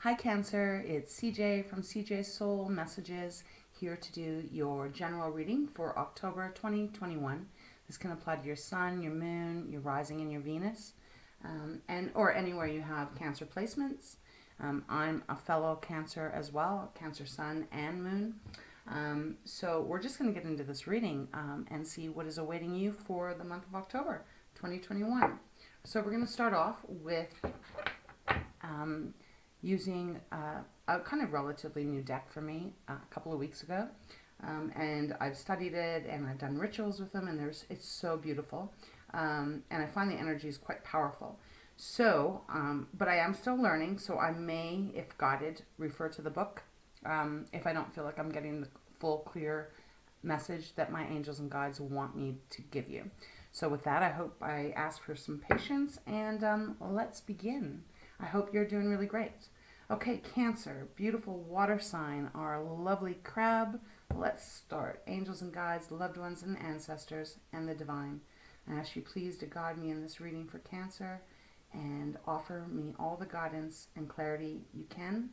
Hi Cancer, it's CJ from CJ Soul Messages here to do your general reading for October 2021. This can apply to your sun, your moon, your rising, and your Venus, or anywhere you have Cancer placements. I'm a fellow Cancer as well, Cancer sun and moon. So we're just going to get into this reading and see what is awaiting you for the month of October 2021. So we're going to start off with using a kind of relatively new deck for me a couple of weeks ago. And I've studied it and I've done rituals with them, and it's so beautiful. And I find the energy is quite powerful. So, but I am still learning, so I may, if guided, refer to the book if I don't feel like I'm getting the full, clear message that my angels and guides want me to give you. So with that, I hope I ask for some patience, and let's begin. I hope you're doing really great. Okay, Cancer, beautiful water sign, our lovely crab. Let's start. Angels and guides, loved ones and ancestors, and the divine. I ask you please to guide me in this reading for Cancer and offer me all the guidance and clarity you can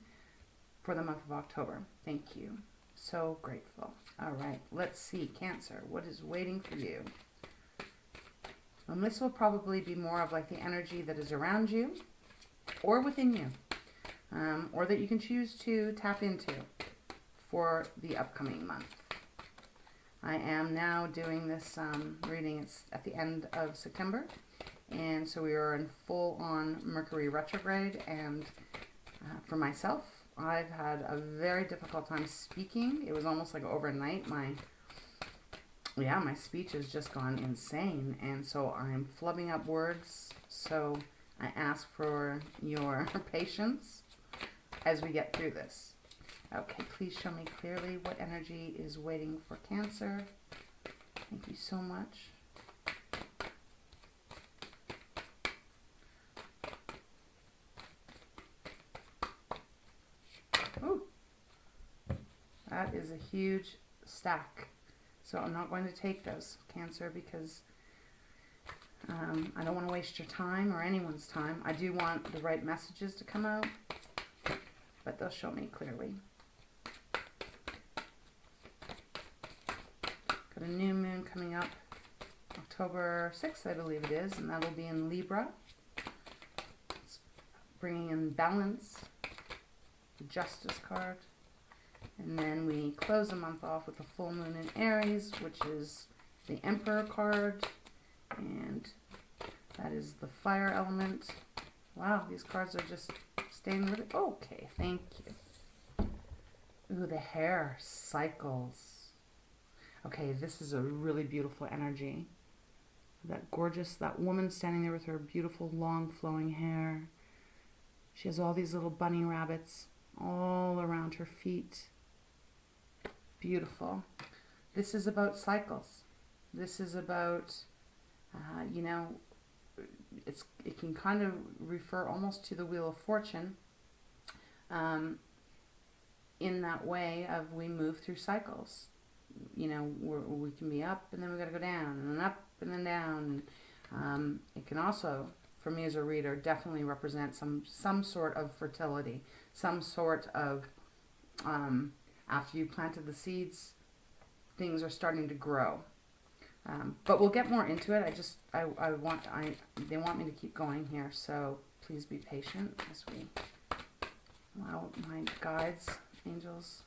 for the month of October. Thank you. So grateful. All right, let's see, Cancer, what is waiting for you? And this will probably be more of like the energy that is around you or within you. Or that you can choose to tap into for the upcoming month. I am now doing this reading. It's at the end of September, and so we are in full-on Mercury retrograde, and for myself, I've had a very difficult time speaking. It was almost like overnight. My speech has just gone insane, and so I'm flubbing up words, so I ask for your patience as we get through this. Okay, please show me clearly what energy is waiting for Cancer. Thank you so much. Ooh, that is a huge stack. So I'm not going to take those, Cancer, because I don't want to waste your time or anyone's time. I do want the right messages to come out, but they'll show me clearly. Got a new moon coming up October 6th, I believe it is, and that'll be in Libra. It's bringing in balance, the Justice card, and then we close the month off with the full moon in Aries, which is the Emperor card, and that is the fire element. Wow, these cards are just staying really... Okay, thank you. Ooh, the hair cycles. Okay, this is a really beautiful energy. That gorgeous, that woman standing there with her beautiful long flowing hair. She has all these little bunny rabbits all around her feet. Beautiful. This is about cycles. This is about, it can kind of refer almost to the Wheel of Fortune in that way of we move through cycles. We can be up and then we got to go down, and then up and then down. It can also, for me as a reader, definitely represent some sort of fertility, some sort of after you planted the seeds, things are starting to grow. But we'll get more into it. They want me to keep going here, so please be patient as we allow my guides, angels,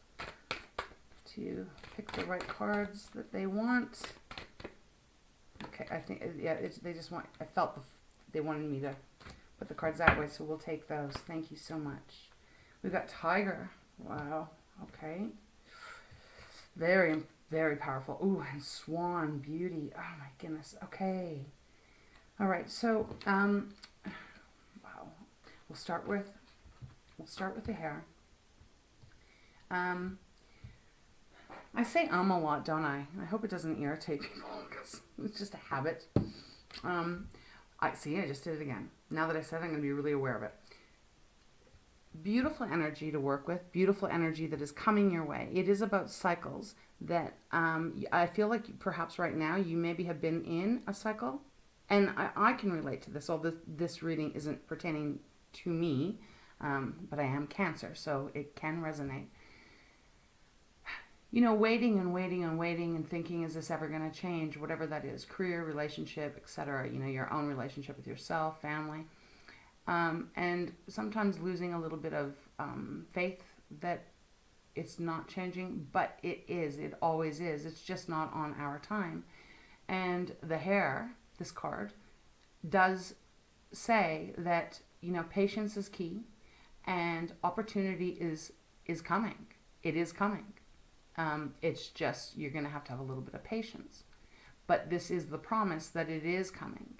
to pick the right cards that they want. Okay, I think, I felt they wanted me to put the cards that way, so we'll take those. Thank you so much. We've got Tiger. Wow, okay. Very, very powerful. Ooh, and Swan, beauty. Oh my goodness, okay. All right, so, wow. We'll start with the hair. I say a lot, don't I? I hope it doesn't irritate people because it's just a habit. I just did it again. Now that I said it, I'm going to be really aware of it. Beautiful energy to work with. Beautiful energy that is coming your way. It is about cycles that I feel like perhaps right now you maybe have been in a cycle. And I can relate to this, although this reading isn't pertaining to me. but I am Cancer, so it can resonate. You know, waiting and waiting and waiting and thinking, is this ever going to change? Whatever that is, career, relationship, etc. You know, your own relationship with yourself, family. And sometimes losing a little bit of faith that it's not changing, but it is. It always is. It's just not on our time. And the hare, this card, does say that, you know, patience is key and opportunity is coming. It is coming. It's just, you're going to have a little bit of patience. But this is the promise that it is coming.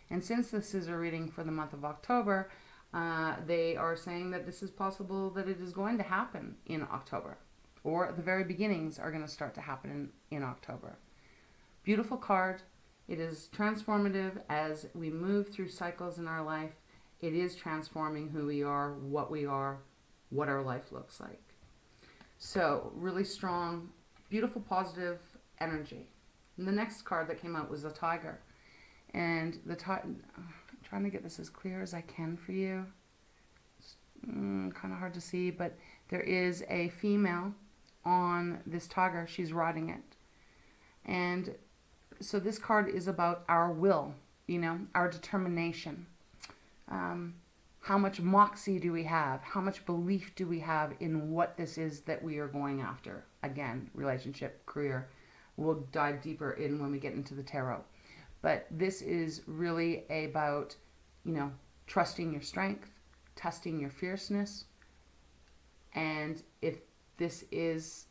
And since this is a reading for the month of October, they are saying that this is possible that it is going to happen in October. Or the very beginnings are going to start to happen in October. Beautiful card. It is transformative as we move through cycles in our life. It is transforming who we are, what our life looks like. So, really strong, beautiful, positive energy. And the next card that came out was the tiger. And I'm trying to get this as clear as I can for you. It's kind of hard to see, but there is a female on this tiger. She's riding it. And so this card is about our will, you know, our determination. How much moxie do we have? How much belief do we have in what this is that we are going after? Again, relationship, career. We'll dive deeper in when we get into the tarot. But this is really about, you know, trusting your strength, testing your fierceness. And if this is,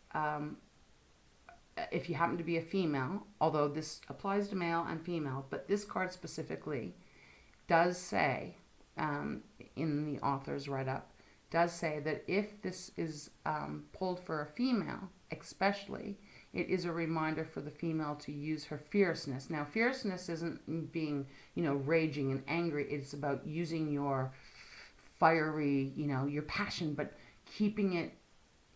if you happen to be a female, although this applies to male and female, but this card specifically does say, in the author's write-up, does say that if this is pulled for a female, especially, it is a reminder for the female to use her fierceness. Now, fierceness isn't being, you know, raging and angry. It's about using your fiery, you know, your passion, but keeping it,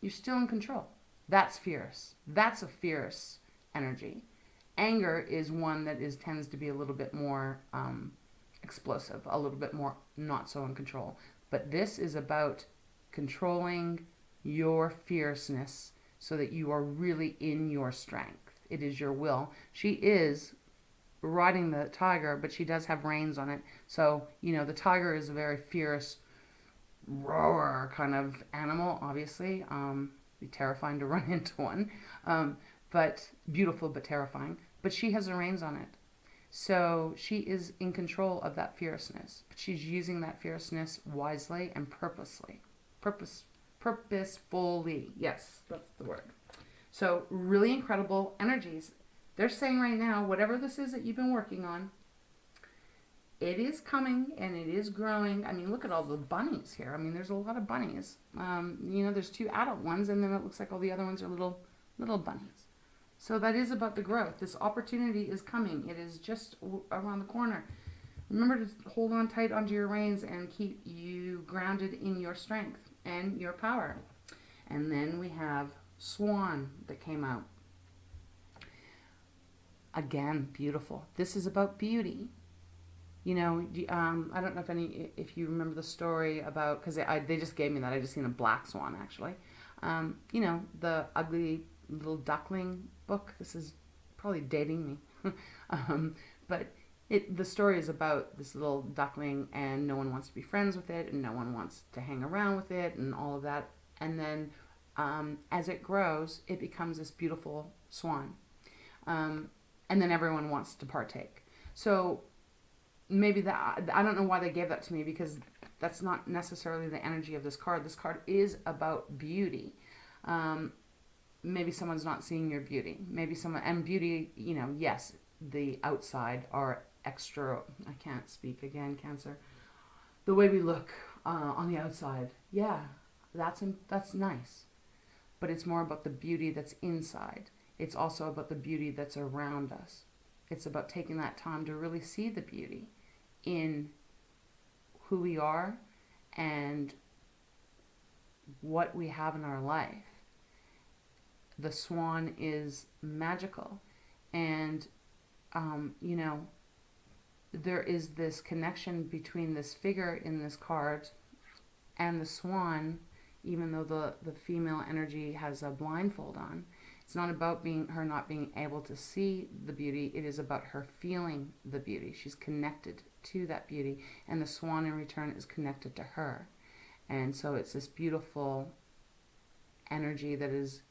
you're still in control. That's fierce. That's a fierce energy. Anger is one that tends to be a little bit more explosive, a little bit more not so in control. But this is about controlling your fierceness so that you are really in your strength. It is your will. She is riding the tiger, but she does have reins on it. So, you know, the tiger is a very fierce, roar kind of animal, obviously. Be terrifying to run into one. But beautiful, but terrifying. But she has the reins on it. So she is in control of that fierceness. But she's using that fierceness wisely and purposefully. Purposefully. Yes, that's the word. So really incredible energies. They're saying right now, whatever this is that you've been working on, it is coming and it is growing. I mean, look at all the bunnies here. I mean, there's a lot of bunnies. You know, there's 2 adult ones, and then it looks like all the other ones are little bunnies. So that is about the growth. This opportunity is coming. It is just around the corner. Remember to hold on tight onto your reins and keep you grounded in your strength and your power. And then we have Swan that came out. Again, beautiful. This is about beauty. You know, I don't know if you remember the story about, because they just gave me that. I just seen a black swan, actually. You know, the ugly little duckling book. This is probably dating me. But the story is about this little duckling, and no one wants to be friends with it, and no one wants to hang around with it, and all of that. And then as it grows, it becomes this beautiful swan. And then everyone wants to partake. So maybe I don't know why they gave that to me, because that's not necessarily the energy of this card. This card is about beauty. Maybe someone's not seeing your beauty. Maybe someone, and beauty, you know, yes, the outside are extra, I can't speak again, Cancer. The way we look on the outside, yeah, that's nice. But it's more about the beauty that's inside. It's also about the beauty that's around us. It's about taking that time to really see the beauty in who we are and what we have in our life. The swan is magical, and you know, there is this connection between this figure in this card And the swan, even though the female energy has a blindfold on, it's not about her not being able to see the beauty. It is about her feeling the beauty. She's connected to that beauty, and the swan in return is connected to her. And so it's this beautiful energy that is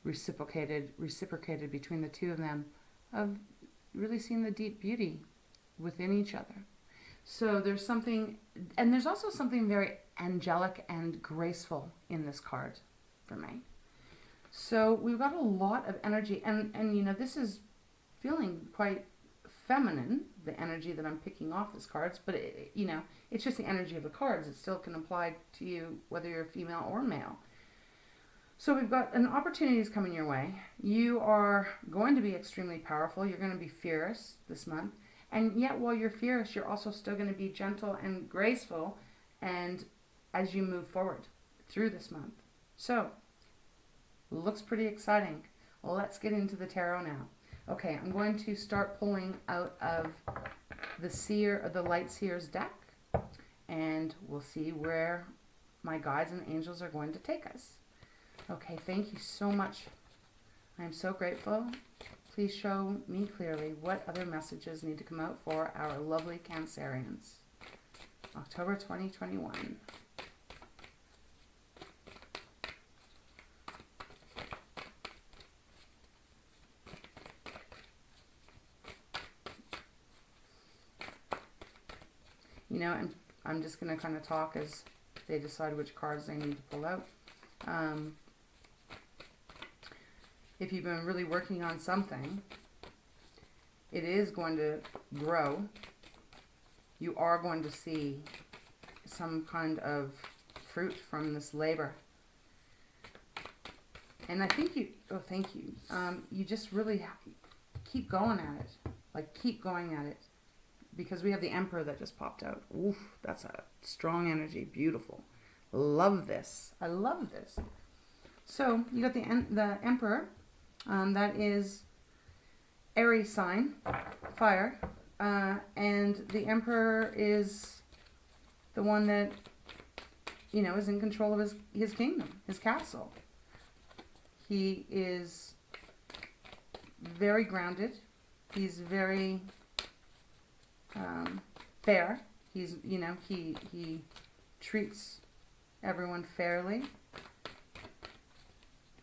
reciprocated between the two of them, of really seeing the deep beauty within each other. So there's something, and there's also something very angelic and graceful in this card for me. So we've got a lot of energy, and you know, this is feeling quite feminine, the energy that I'm picking off these cards, but you know, it's just the energy of the cards. It still can apply to you whether you're female or male. So we've got an opportunities coming your way. You are going to be extremely powerful. You're going to be fierce this month. And yet while you're fierce, you're also still going to be gentle and graceful, and as you move forward through this month. So, looks pretty exciting. Well, let's get into the tarot now. Okay, I'm going to start pulling out of the Seer, or the Light Seers deck, and we'll see where my guides and angels are going to take us. Okay, thank you so much. I'm so grateful. Please show me clearly what other messages need to come out for our lovely Cancerians. October 2021. You know, and I'm just going to kind of talk as they decide which cards they need to pull out. If you've been really working on something, it is going to grow. You are going to see some kind of fruit from this labor. And I think you, oh, thank you. You just really keep going at it. Like, keep going at it. Because we have the Emperor that just popped out. Oof, that's a strong energy. Beautiful. Love this. I love this. So, you got the Emperor. That is Aries sign, fire. And the Emperor is the one that, you know, is in control of his kingdom, his castle. He is very grounded. He's very fair. He's, you know, he treats everyone fairly.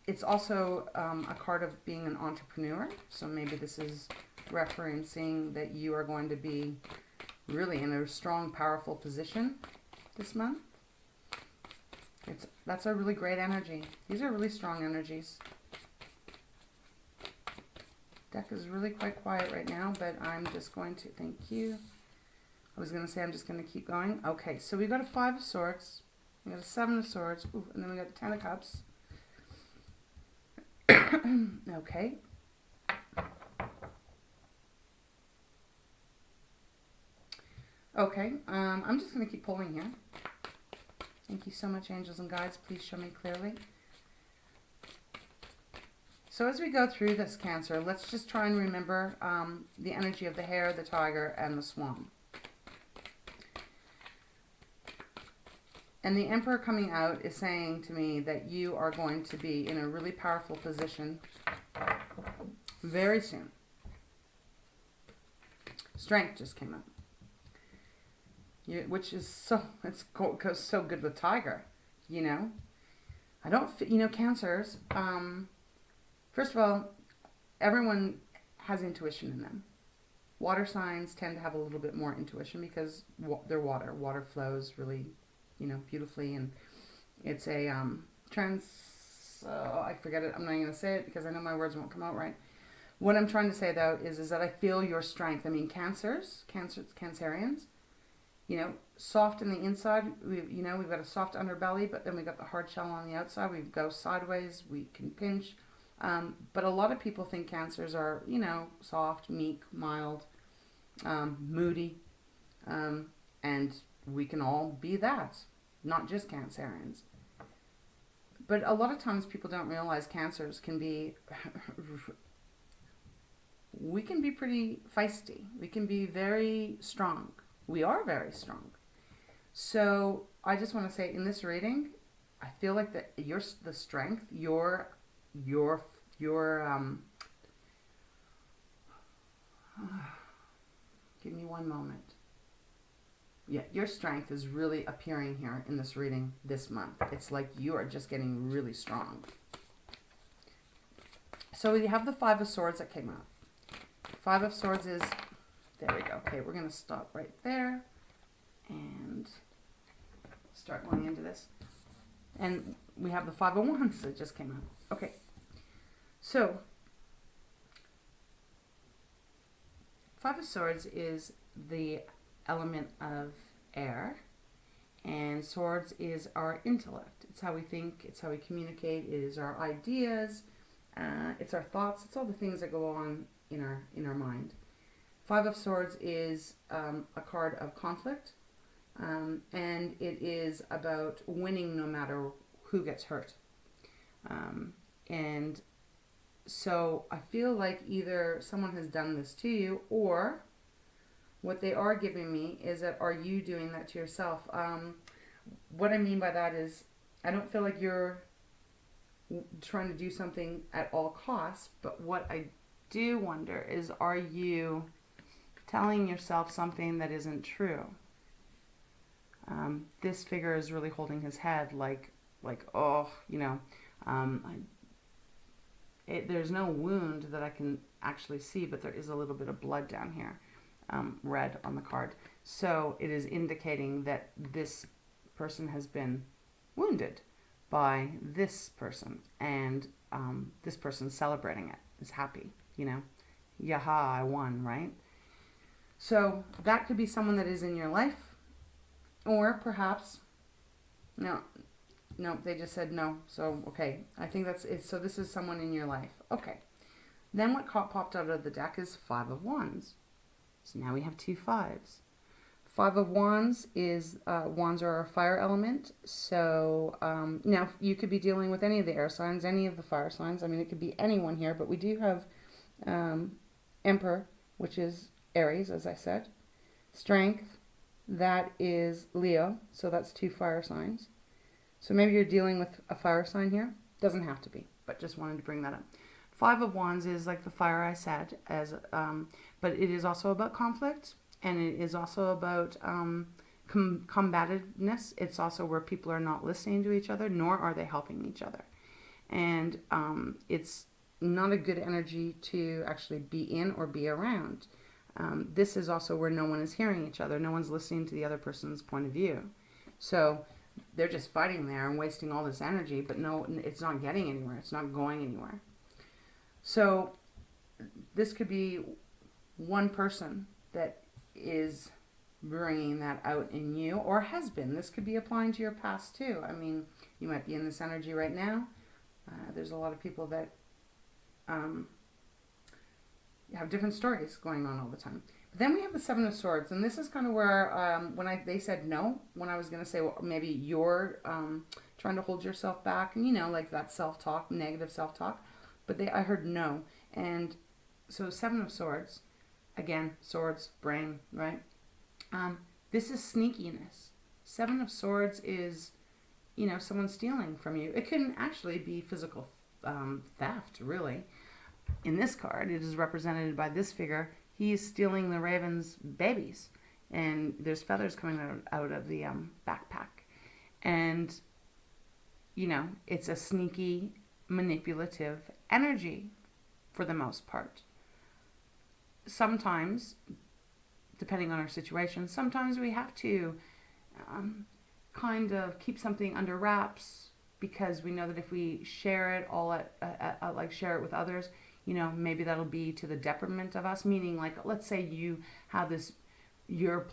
It's also a card of being an entrepreneur. So maybe this is referencing that you are going to be really in a strong, powerful position this month. That's a really great energy. These are really strong energies. Deck is really quite quiet right now, but I'm just going to, thank you. I was going to say I'm just going to keep going. Okay, so we got a 5 of Swords. We got a 7 of Swords. Ooh, and then we got the 10 of Cups. Okay. Okay, I'm just going to keep pulling here. Thank you so much, angels and guides. Please show me clearly. So as we go through this, Cancer, let's just try and remember the energy of the hare, the tiger, and the swan. And the Emperor coming out is saying to me that you are going to be in a really powerful position very soon. Strength just came up. Which is so, goes so good with Tiger, you know. I don't, you know, Cancers, first of all, everyone has intuition in them. Water signs tend to have a little bit more intuition because they're water. Water flows really, you know, beautifully, and it's a I forget it. I'm not going to say it because I know my words won't come out right. What I'm trying to say though is that I feel your strength. I mean, Cancerians, you know, soft in the inside. We've got a soft underbelly, but then we got the hard shell on the outside. We go sideways. We can pinch. But a lot of people think Cancers are, you know, soft, meek, mild, moody, and we can all be that, not just Cancerians. But a lot of times people don't realize Cancers can be, we can be pretty feisty. We can be very strong. We are very strong. So I just want to say, in this reading, I feel like that the strength, your give me one moment. Yeah, your strength is really appearing here in this reading this month. It's like you are just getting really strong. So we have the Five of Swords that came out. Five of Swords is, there we go. Okay, we're going to stop right there and start going into this. And we have the Five of Wands that just came out. Okay, so Five of Swords is the element of air, and swords is our intellect. It's how we think, it's how we communicate, it is our ideas, it's our thoughts, it's all the things that go on in our mind. Five of Swords is a card of conflict, and it is about winning no matter who gets hurt. And so I feel like either someone has done this to you, or what they are giving me is that, are you doing that to yourself? What I mean by that is, I don't feel like you're trying to do something at all costs, but what I do wonder is, are you telling yourself something that isn't true? This figure is really holding his head like oh, you know, there's no wound that I can actually see, but there is a little bit of blood down here. Red on the card. So it is indicating that this person has been wounded by this person, and this person celebrating it, is happy, you know, yaha, I won, right? So that could be someone that is in your life, or perhaps, no, they just said no. So, okay, I think that's it. So this is someone in your life. Okay. Then what popped out of the deck is Five of Wands. So now we have two fives. Five of Wands is, wands are a fire element. So now you could be dealing with any of the air signs, any of the fire signs. I mean, it could be anyone here, but we do have Emperor, which is Aries, as I said. Strength, that is Leo. So that's two fire signs. So maybe you're dealing with a fire sign here. Doesn't have to be, but just wanted to bring that up. Five of Wands is like the fire I said, but it is also about conflict, and it is also about combativeness. It's also where people are not listening to each other, nor are they helping each other. And it's not a good energy to actually be in or be around. This is also where no one is hearing each other. No one's listening to the other person's point of view. So they're just fighting there and wasting all this energy, but no, it's not getting anywhere. It's not going anywhere. So this could be one person that is bringing that out in you, or has been. This could be applying to your past too. I mean, you might be in this energy right now. There's a lot of people that have different stories going on all the time. But then we have the Seven of Swords, and this is kind of where they said no, when I was going to say, well, maybe you're trying to hold yourself back, and you know, like that self-talk, negative self-talk. But I heard no. And so Seven of Swords, again, swords, brain, right? This is sneakiness. Seven of Swords is, you know, someone stealing from you. It can actually be physical theft, really. In this card, it is represented by this figure. He is stealing the raven's babies. And there's feathers coming out of the backpack. And, you know, it's a sneaky, manipulative energy for the most part. Sometimes, depending on our situation, sometimes we have to kind of keep something under wraps, because we know that if we share it all like share it with others, you know, maybe that'll be to the detriment of us. Meaning, like, let's say you have this, you're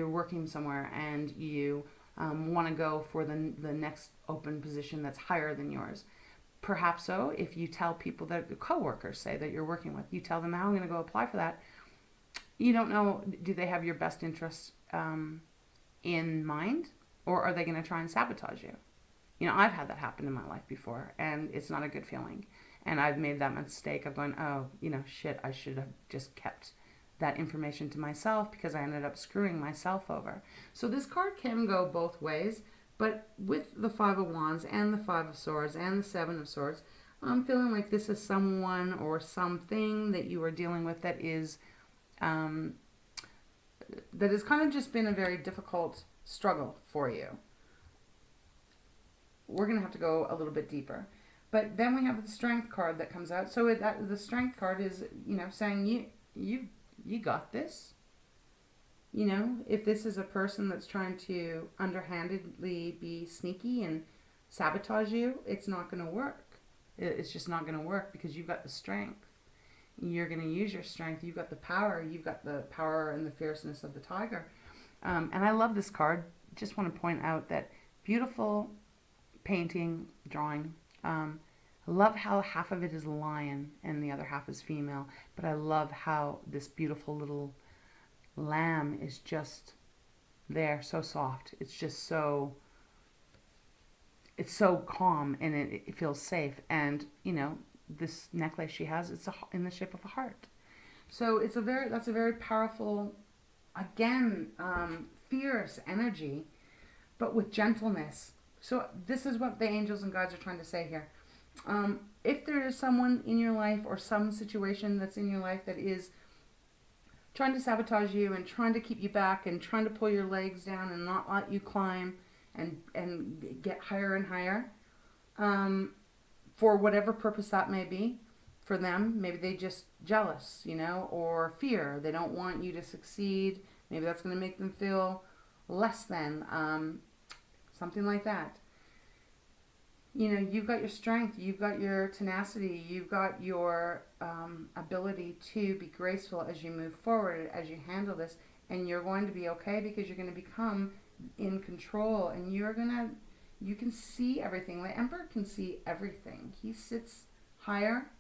working somewhere and you want to go for the next open position that's higher than yours. Perhaps so, if you tell people, that the coworkers say that you're working with, you tell them, how I'm going to go apply for that. You don't know, do they have your best interests in mind, or are they going to try and sabotage you? You know, I've had that happen in my life before, and it's not a good feeling. And I've made that mistake of going, oh, you know, shit, I should have just kept that information to myself because I ended up screwing myself over. So this card can go both ways, but with the Five of Wands and the Five of Swords and the Seven of Swords, I'm feeling like this is someone or something that you are dealing with that has kind of just been a very difficult struggle for you. We're going to have to go a little bit deeper. But then we have the Strength card that comes out. So the Strength card is, saying you got this. If this is a person that's trying to underhandedly be sneaky and sabotage you, it's not going to work. It's just not going to work because you've got the strength. You're going to use your strength. You've got the power. You've got the power and the fierceness of the tiger. And I love this card. Just want to point out that beautiful painting, drawing. I love how half of it is lion and the other half is female. But I love how this beautiful little lamb is just there, so soft. It's just so... It's so calm and it feels safe. And, this necklace she has, it's in the shape of a heart. So that's a very powerful, again, fierce energy, but with gentleness. So this is what the angels and guides are trying to say here. If there is someone in your life or some situation that's in your life that is trying to sabotage you and trying to keep you back and trying to pull your legs down and not let you climb and get higher and higher, for whatever purpose that may be, for them, maybe they just jealous, or fear. They don't want you to succeed. Maybe that's going to make them feel less than, something like that. You've got your strength, you've got your tenacity, you've got your ability to be graceful as you move forward, as you handle this, and you're going to be okay because you're going to become in control, and you can see everything. The Emperor can see everything. He sits higher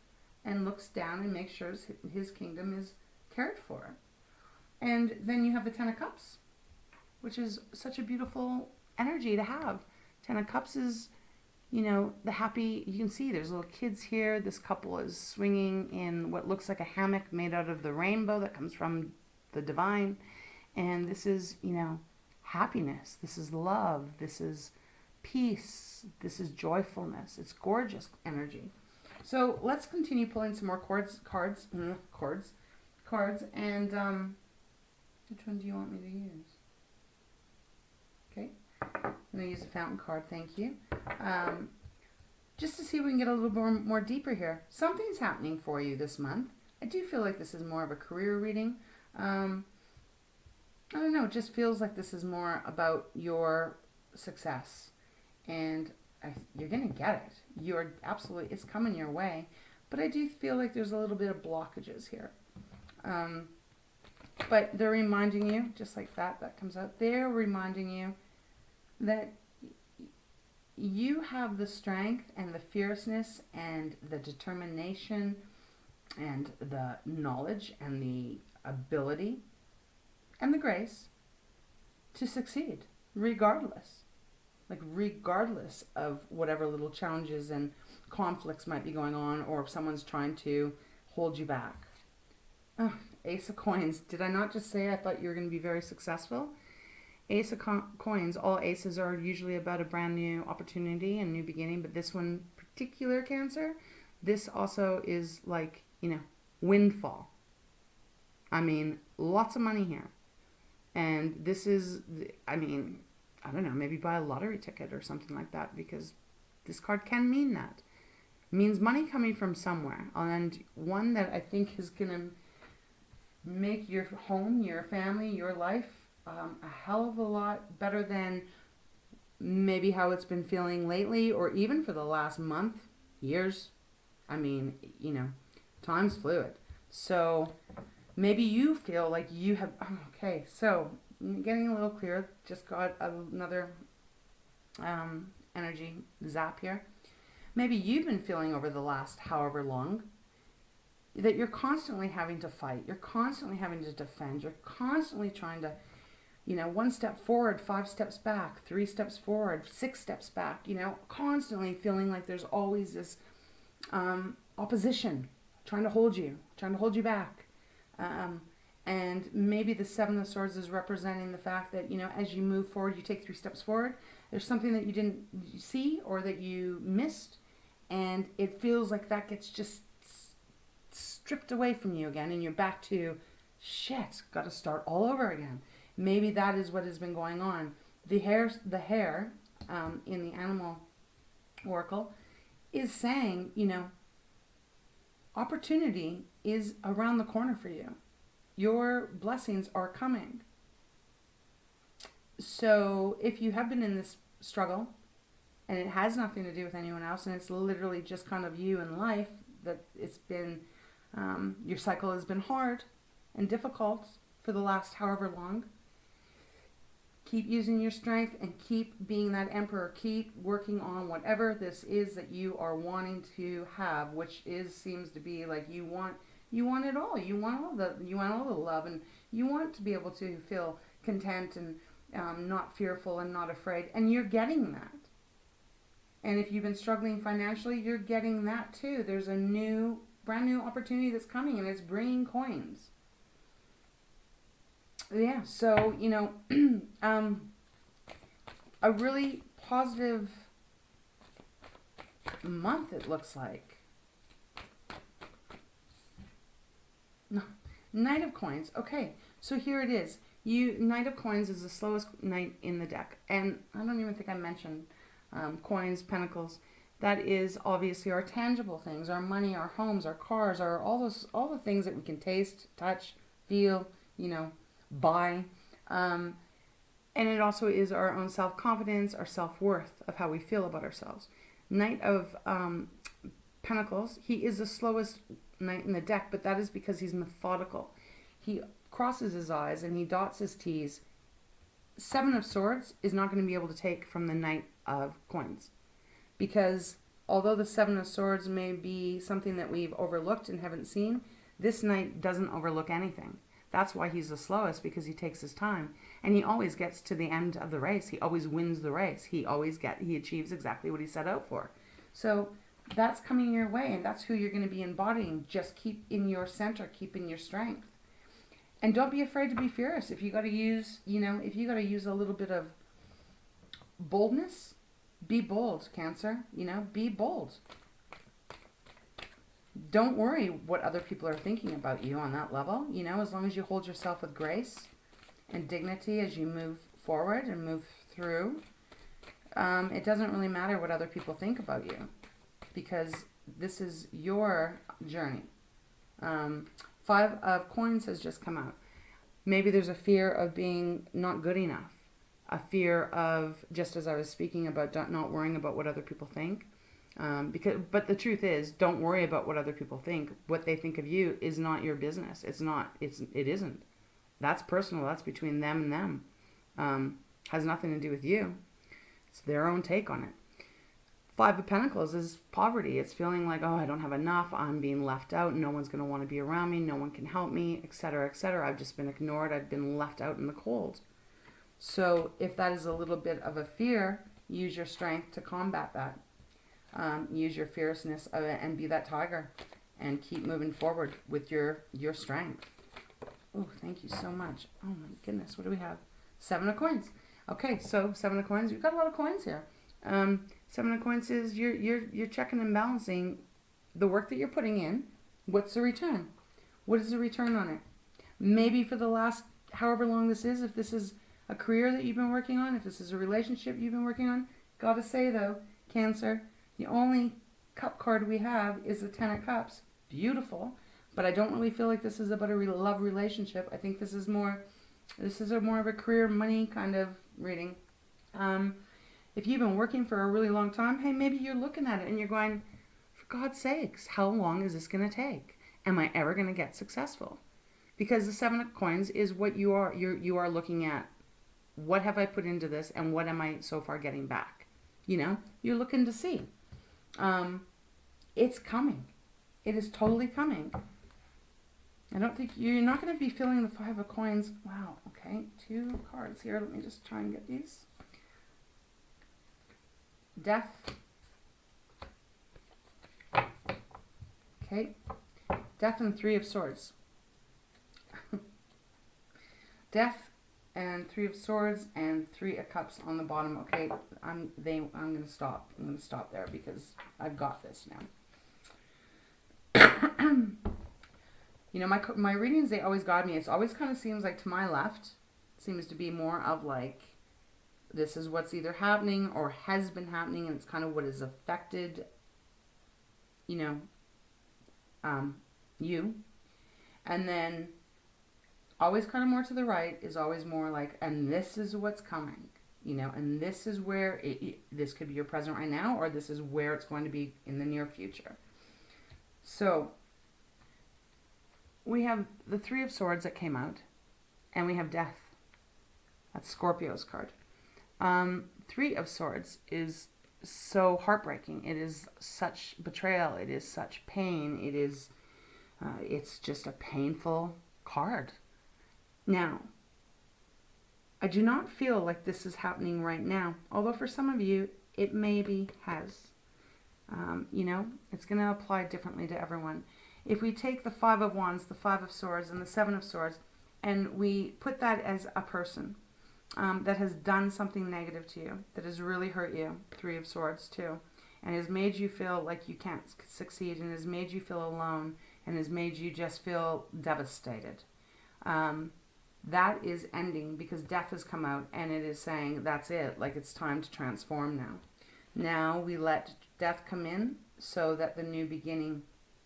and looks down and makes sure his kingdom is cared for. And then you have the Ten of Cups, which is such a beautiful energy to have. Ten of Cups is, the happy, you can see there's little kids here. This couple is swinging in what looks like a hammock made out of the rainbow that comes from the divine. And this is, happiness. This is love. This is peace. This is joyfulness. It's gorgeous energy. So let's continue pulling some more cards, and which one do you want me to use? Okay, I'm going to use a fountain card, thank you. Just to see if we can get a little more deeper here. Something's happening for you this month. I do feel like this is more of a career reading. I don't know, it just feels like this is more about your success. And you're going to get it. It's coming your way. But I do feel like there's a little bit of blockages here. But they're reminding you, just like that comes out, they're reminding you that you have the strength and the fierceness and the determination and the knowledge and the ability and the grace to succeed, regardless of whatever little challenges and conflicts might be going on, or if someone's trying to hold you back. Ace of Coins. Did I not just say I thought you were going to be very successful? Ace of Coins. All aces are usually about a brand new opportunity and new beginning, but this one particular Cancer, this also is like, windfall. I mean, lots of money here. And this is, I don't know, maybe buy a lottery ticket or something like that, because this card can mean that. It means money coming from somewhere. And one that I think is going to make your home, your family, your life a hell of a lot better than maybe how it's been feeling lately, or even for the last month, years. Time's fluid. So maybe you feel like you have, okay, so getting a little clearer, just got another energy zap here. Maybe you've been feeling over the last however long that you're constantly having to fight, you're constantly having to defend, you're constantly trying to, 1 step forward, 5 steps back, 3 steps forward, 6 steps back, constantly feeling like there's always this opposition trying to hold you back. And maybe the Seven of Swords is representing the fact that, you know, as you move forward, you take 3 steps forward. There's something that you didn't see or that you missed. And it feels like that gets just stripped away from you again. And you're back to, shit, got to start all over again. Maybe that is what has been going on. The hare in the animal oracle is saying, you know, opportunity is around the corner for you. Your blessings are coming. So if you have been in this struggle and it has nothing to do with anyone else and it's literally just kind of you and life, that it's been, your cycle has been hard and difficult for the last however long, keep using your strength and keep being that emperor. Keep working on whatever this is that you are wanting to have, which seems to be like you want it all. You want all the love, and you want to be able to feel content and not fearful and not afraid. And you're getting that. And if you've been struggling financially, you're getting that too. There's a brand new opportunity that's coming, and it's bringing coins. Yeah, so, you know, a really positive month it looks like. No, Knight of Coins. Okay, so here it is. Knight of Coins is the slowest knight in the deck. And I don't even think I mentioned coins, pentacles. That is obviously our tangible things, our money, our homes, our cars, all the things that we can taste, touch, feel, you know, buy. And it also is our own self-confidence, our self-worth of how we feel about ourselves. Knight of Pentacles, he is the slowest knight in the deck, but that is because he's methodical. He crosses his I's and he dots his T's. Seven of Swords is not going to be able to take from the Knight of Coins, because although the Seven of Swords may be something that we've overlooked and haven't seen, this knight doesn't overlook anything. That's why he's the slowest, because he takes his time. And he always gets to the end of the race. He always wins the race. He achieves exactly what he set out for. So that's coming your way, and that's who you're going to be embodying. Just keep in your center, keep in your strength. And don't be afraid to be fierce. If you got to use, a little bit of boldness, be bold, Cancer. Be bold. Don't worry what other people are thinking about you on that level. As long as you hold yourself with grace and dignity as you move forward and move through, it doesn't really matter what other people think about you, because this is your journey. Five of Coins has just come out. Maybe there's a fear of being not good enough. A fear of, just as I was speaking about, not worrying about what other people think. But the truth is, don't worry about what other people think. What they think of you is not your business. It isn't. That's personal. That's between them and them. Has nothing to do with you. It's their own take on it. Five of Pentacles is poverty. It's feeling like, oh, I don't have enough. I'm being left out. No one's going to want to be around me. No one can help me, etc., etc. I've just been ignored. I've been left out in the cold. So if that is a little bit of a fear, use your strength to combat that. Use your fierceness and be that tiger, and keep moving forward with your strength. Oh, thank you so much. Oh my goodness, what do we have? Seven of Coins. Okay, so Seven of Coins. We've got a lot of coins here. Seven of Coins is you're checking and balancing the work that you're putting in. What's the return? What is the return on it? Maybe for the last however long this is, if this is a career that you've been working on, if this is a relationship you've been working on, gotta say though, Cancer, the only cup card we have is the Ten of Cups. Beautiful. But I don't really feel like this is about a love relationship. I think this is more of a career, money kind of reading. If you've been working for a really long time, hey, maybe you're looking at it and you're going, for God's sakes, how long is this going to take? Am I ever going to get successful? Because the Seven of Coins is what you are. You are looking at, what have I put into this and what am I so far getting back? You're looking to see. It's coming. It is totally coming. I don't think you're not going to be feeling the Five of Coins. Wow. Okay. 2 cards here. Let me just try and get these. Death. Okay. Death and 3 of Swords. Death and Three of Swords and Three of Cups on the bottom. Okay, I'm gonna stop. I'm gonna stop there because I've got this now. You know, my readings, they always guide me. It always kind of seems like to my left seems to be more of like, this is what's either happening or has been happening, and it's kind of what has affected, you know, you. And then always kind of more to the right is always more like, and this is what's coming, you know, and this is where this could be your present right now, or this is where it's going to be in the near future. So we have the Three of Swords that came out, and we have Death. That's Scorpio's card. Three of Swords is so heartbreaking. It is such betrayal. It is such pain. It is, it's just a painful card. Now, I do not feel like this is happening right now, although for some of you, it maybe has. You know, it's going to apply differently to everyone. If we take the Five of Wands, the Five of Swords, and the Seven of Swords, and we put that as a person that has done something negative to you, that has really hurt you, Three of Swords too, and has made you feel like you can't succeed, and has made you feel alone, and has made you just feel devastated. That is ending because Death has come out, and it is saying that's it, like it's time to transform now. Now we let Death come in so that the new beginning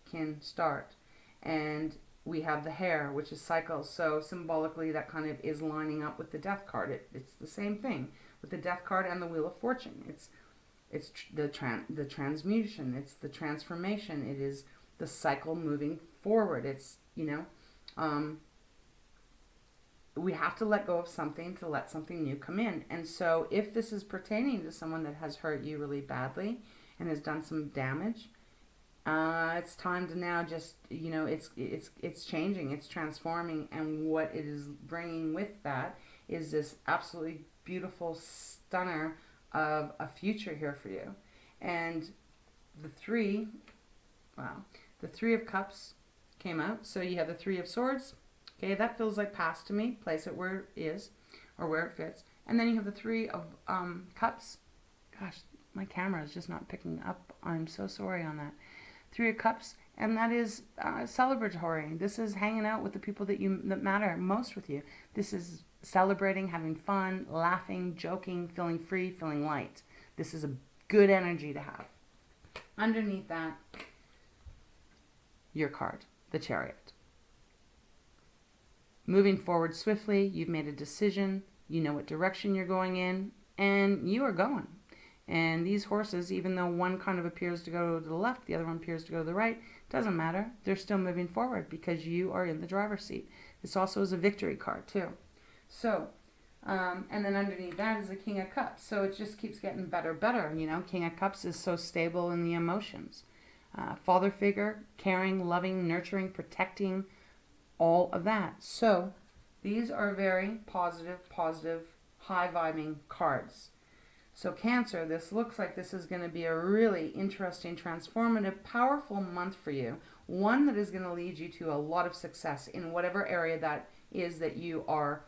can start. And we have the Hare, which is cycles. So symbolically, that kind of is lining up with the Death card. It's the same thing with the Death card and the Wheel of Fortune. It's the transmutation. It's the transformation. It is the cycle moving forward. It's, you know, we have to let go of something to let something new come in. And so if this is pertaining to someone that has hurt you really badly and has done some damage, it's time to now just, you know, it's changing, it's transforming, and what it is bringing with that is this absolutely beautiful stunner of a future here for you. And the Three of Cups came out. So you have the Three of Swords. Okay, that feels like past to me. Place it where it is or where it fits. And then you have the Three of Cups. Gosh, my camera is just not picking up. I'm so sorry on that. Three of Cups, and that is celebratory. This is hanging out with the people that matter most with you. This is celebrating, having fun, laughing, joking, feeling free, feeling light. This is a good energy to have. Underneath that, your card, the Chariot. Moving forward swiftly, you've made a decision, you know what direction you're going in, and you are going. And these horses, even though one kind of appears to go to the left, the other one appears to go to the right, doesn't matter. They're still moving forward because you are in the driver's seat. This also is a victory card too. So, and then underneath that is the King of Cups. So it just keeps getting better, you know. King of Cups is so stable in the emotions. Father figure, caring, loving, nurturing, protecting, all of that. So these are very positive, high-vibing cards. So Cancer, this looks like this is going to be a really interesting, transformative, powerful month for you. One that is going to lead you to a lot of success in whatever area that is that you are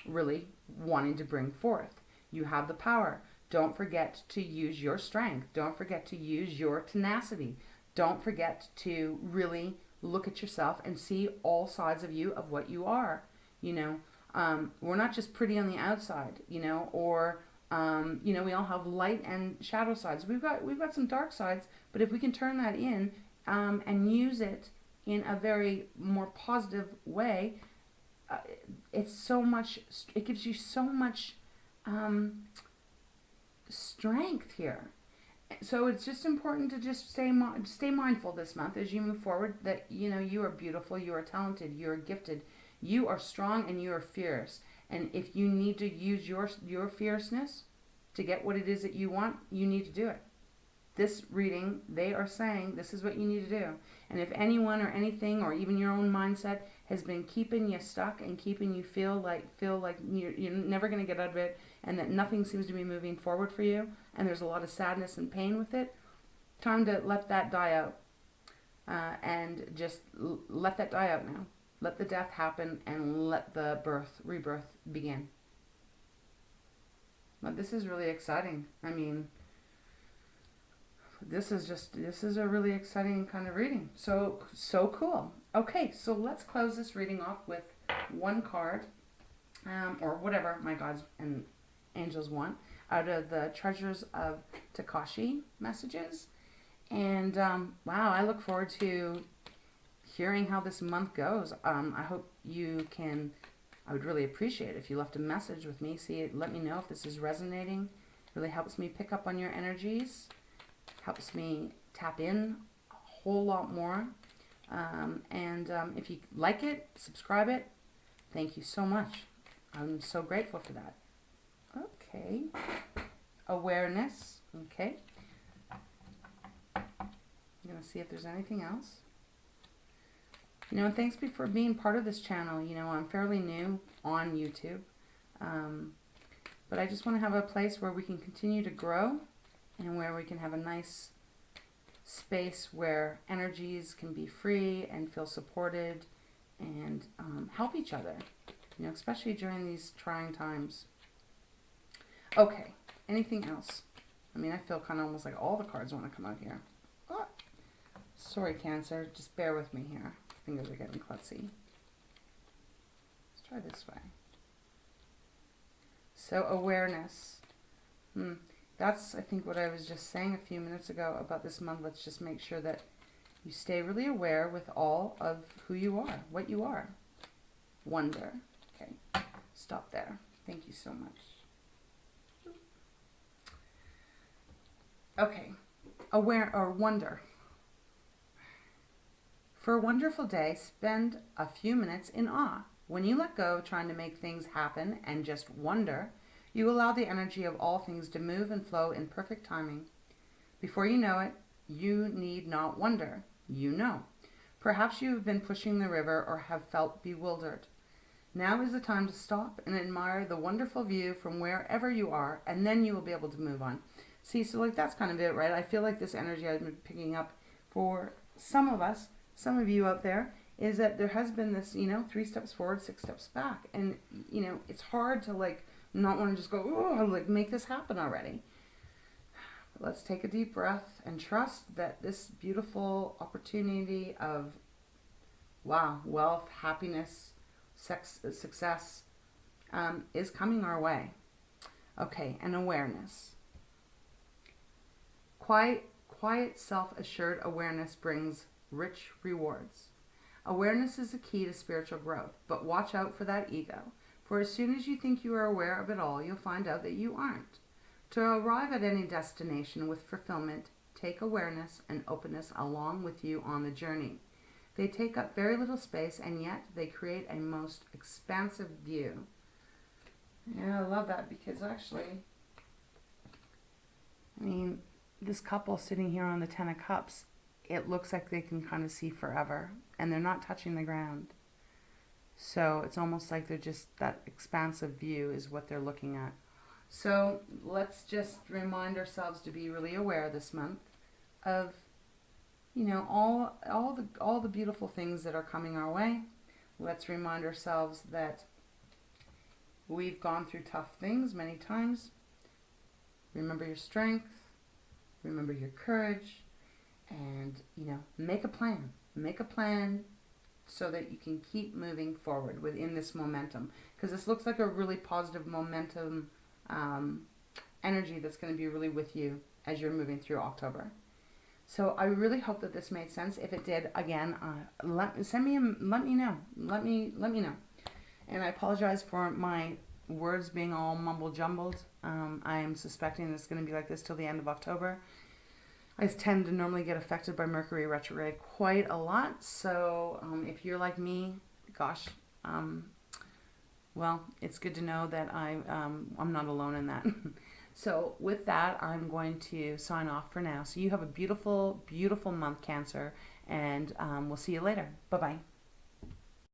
really wanting to bring forth. You have the power. Don't forget to use your strength. Don't forget to use your tenacity. Don't forget to really look at yourself and see all sides of you, of what you are. You know, we're not just pretty on the outside, you know, or you know, we all have light and shadow sides. We've got some dark sides, but if we can turn that in and use it in a very more positive way, it's so much. It gives you so much strength here. So it's just important to just stay mindful this month as you move forward. That, you know, you are beautiful, you are talented, you are gifted, you are strong, and you are fierce. And if you need to use your fierceness to get what it is that you want, you need to do it. This reading, they are saying this is what you need to do. And if anyone or anything or even your own mindset has been keeping you stuck and keeping you feel like you're never going to get out of it, and that nothing seems to be moving forward for you, and there's a lot of sadness and pain with it, time to let that die out. And just let that die out now. Let the death happen and let the rebirth begin. But this is really exciting. I mean, this is a really exciting kind of reading. So cool. Okay, so let's close this reading off with one card, or whatever my gods and angels want, out of the Treasures of Tikashi messages. And wow, I look forward to hearing how this month goes. I hope you can, I would really appreciate it if you left a message with me. Let me know if this is resonating. It really helps me pick up on your energies. Helps me tap in a whole lot more. If you like it, subscribe it. Thank you so much. I'm so grateful for that. Okay. Awareness. Okay. I'm going to see if there's anything else. You know, and thanks for being part of this channel. You know, I'm fairly new on YouTube. But I just want to have a place where we can continue to grow and where we can have a nice space where energies can be free and feel supported and help each other, you know, especially during these trying times. Okay, anything else? I mean, I feel kind of almost like all the cards want to come out here. Oh, sorry, Cancer, just bear with me here. Fingers are getting klutzy. Let's try this way. So, awareness. That's, I think, what I was just saying a few minutes ago about this month. Let's just make sure that you stay really aware with all of who you are, what you are. Wonder. Okay, stop there. Thank you so much. Okay, aware or wonder. For a wonderful day, spend a few minutes in awe. When you let go trying to make things happen and just wonder, you allow the energy of all things to move and flow in perfect timing. Before you know it, you need not wonder. You know. Perhaps you have been pushing the river or have felt bewildered. Now is the time to stop and admire the wonderful view from wherever you are, and then you will be able to move on. See, so like that's kind of it, right? I feel like this energy I've been picking up for some of us, some of you out there, is that there has been this, you know, 3 steps forward, 6 steps back. And, you know, it's hard to like not want to just go, oh, like make this happen already. But let's take a deep breath and trust that this beautiful opportunity of, wow, wealth, happiness, success is coming our way. Okay, and awareness. Quiet, self-assured awareness brings rich rewards. Awareness is the key to spiritual growth, but watch out for that ego. For as soon as you think you are aware of it all, you'll find out that you aren't. To arrive at any destination with fulfillment, take awareness and openness along with you on the journey. They take up very little space, and yet they create a most expansive view. Yeah, I love that, because actually, I mean, this couple sitting here on the 10 of Cups, it looks like they can kind of see forever, and they're not touching the ground. So it's almost like they're just, that expansive view is what they're looking at. So let's just remind ourselves to be really aware this month of, you know, all the beautiful things that are coming our way. Let's remind ourselves that we've gone through tough things many times. Remember your strength, remember your courage, and, you know, make a plan. Make a plan so that you can keep moving forward within this momentum. Because this looks like a really positive momentum energy that's going to be really with you as you're moving through October. So I really hope that this made sense. If it did, again, let me know. Let me know. And I apologize for my words being all mumble jumbled. I am suspecting it's going to be like this till the end of October. I tend to normally get affected by Mercury retrograde quite a lot. So if you're like me, gosh, well, it's good to know that I'm not alone in that. So with that, I'm going to sign off for now. So you have a beautiful, beautiful month, Cancer, and we'll see you later. Bye-bye.